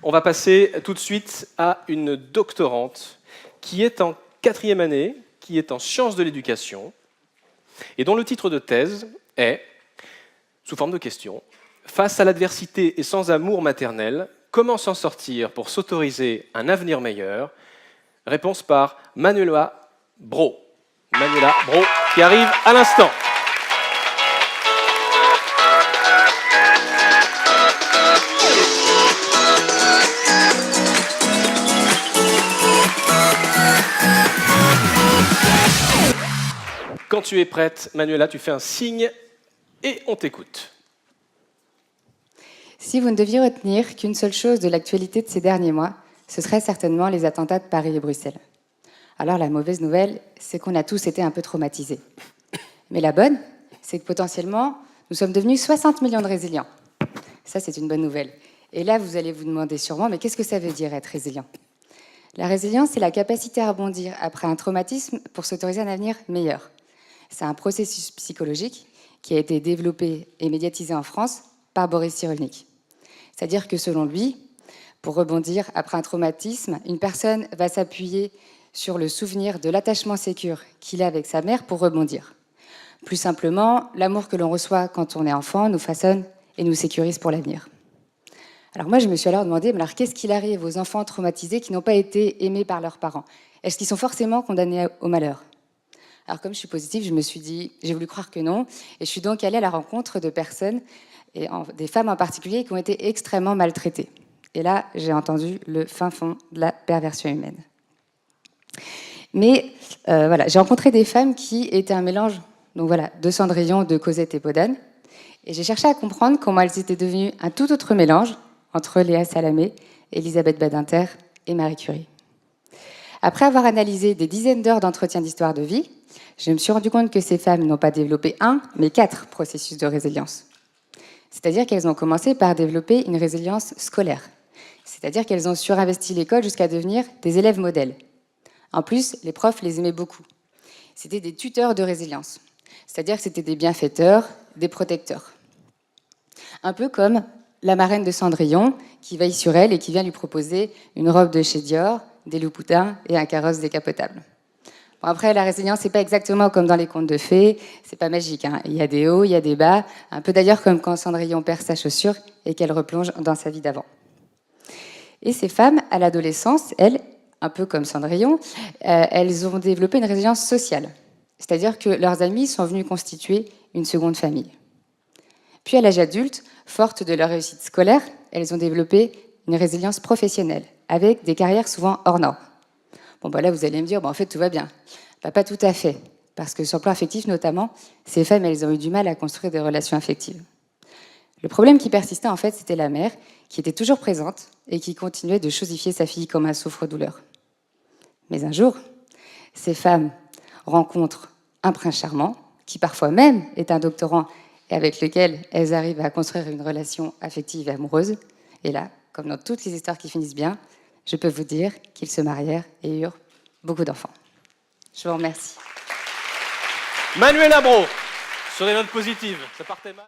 On va passer tout de suite à une doctorante qui est en 4e année, qui est en sciences de l'éducation, et dont le titre de thèse est, sous forme de question, « Face à l'adversité et sans amour maternel, comment s'en sortir pour s'autoriser un avenir meilleur ?» Réponse par Manuela Braud. Manuela Braud, qui arrive à l'instant. Quand tu es prête, Manuela, tu fais un signe et on t'écoute. Si vous ne deviez retenir qu'une seule chose de l'actualité de ces derniers mois, ce serait certainement les attentats de Paris et Bruxelles. Alors la mauvaise nouvelle, c'est qu'on a tous été un peu traumatisés. Mais la bonne, c'est que potentiellement, nous sommes devenus 60 millions de résilients. Ça, c'est une bonne nouvelle. Et là, vous allez vous demander sûrement, mais qu'est-ce que ça veut dire être résilient ? La résilience, c'est la capacité à rebondir après un traumatisme pour s'autoriser un avenir meilleur. C'est un processus psychologique qui a été développé et médiatisé en France par Boris Cyrulnik. C'est-à-dire que selon lui, pour rebondir après un traumatisme, une personne va s'appuyer sur le souvenir de l'attachement sécure qu'il a avec sa mère pour rebondir. Plus simplement, l'amour que l'on reçoit quand on est enfant nous façonne et nous sécurise pour l'avenir. Alors moi, je me suis alors demandé, mais alors qu'est-ce qu'il arrive aux enfants traumatisés qui n'ont pas été aimés par leurs parents? Est-ce qu'ils sont forcément condamnés au malheur? Alors comme je suis positive, je me suis dit, j'ai voulu croire que non, et je suis donc allée à la rencontre de personnes, et des femmes en particulier, qui ont été extrêmement maltraitées. Et là, j'ai entendu le fin fond de la perversion humaine. Mais voilà, j'ai rencontré des femmes qui étaient un mélange, donc voilà, de Cendrillon, de Cosette et Bodane, et j'ai cherché à comprendre comment elles étaient devenues un tout autre mélange entre Léa Salamé, Elisabeth Badinter et Marie Curie. Après avoir analysé des dizaines d'heures d'entretien d'histoire de vie, je me suis rendu compte que ces femmes n'ont pas développé un, mais 4 processus de résilience. C'est-à-dire qu'elles ont commencé par développer une résilience scolaire. C'est-à-dire qu'elles ont surinvesti l'école jusqu'à devenir des élèves modèles. En plus, les profs les aimaient beaucoup. C'était des tuteurs de résilience. C'est-à-dire que c'était des bienfaiteurs, des protecteurs. Un peu comme la marraine de Cendrillon, qui veille sur elle et qui vient lui proposer une robe de chez Dior, des loups-poutins et un carrosse décapotable. Bon, après, la résilience, c'est pas exactement comme dans les contes de fées, c'est pas magique, hein. Il y a des hauts, il y a des bas, un peu d'ailleurs comme quand Cendrillon perd sa chaussure et qu'elle replonge dans sa vie d'avant. Et ces femmes, à l'adolescence, elles, un peu comme Cendrillon, elles ont développé une résilience sociale. C'est-à-dire que leurs amis sont venus constituer une seconde famille. Puis à l'âge adulte, fortes de leur réussite scolaire, elles ont développé une résilience professionnelle, avec des carrières souvent hors normes. Bon, bah là, vous allez me dire, en fait, tout va bien. Bah, pas tout à fait, parce que sur le plan affectif notamment, ces femmes, elles ont eu du mal à construire des relations affectives. Le problème qui persistait, en fait, c'était la mère, qui était toujours présente et qui continuait de chosifier sa fille comme un souffre-douleur. Mais un jour, ces femmes rencontrent un prince charmant, qui parfois même est un doctorant et avec lequel elles arrivent à construire une relation affective et amoureuse. Et là, comme dans toutes les histoires qui finissent bien, je peux vous dire qu'ils se marièrent et eurent beaucoup d'enfants. Je vous remercie. Manuela Braud, sur des notes positives. Ça partait mal.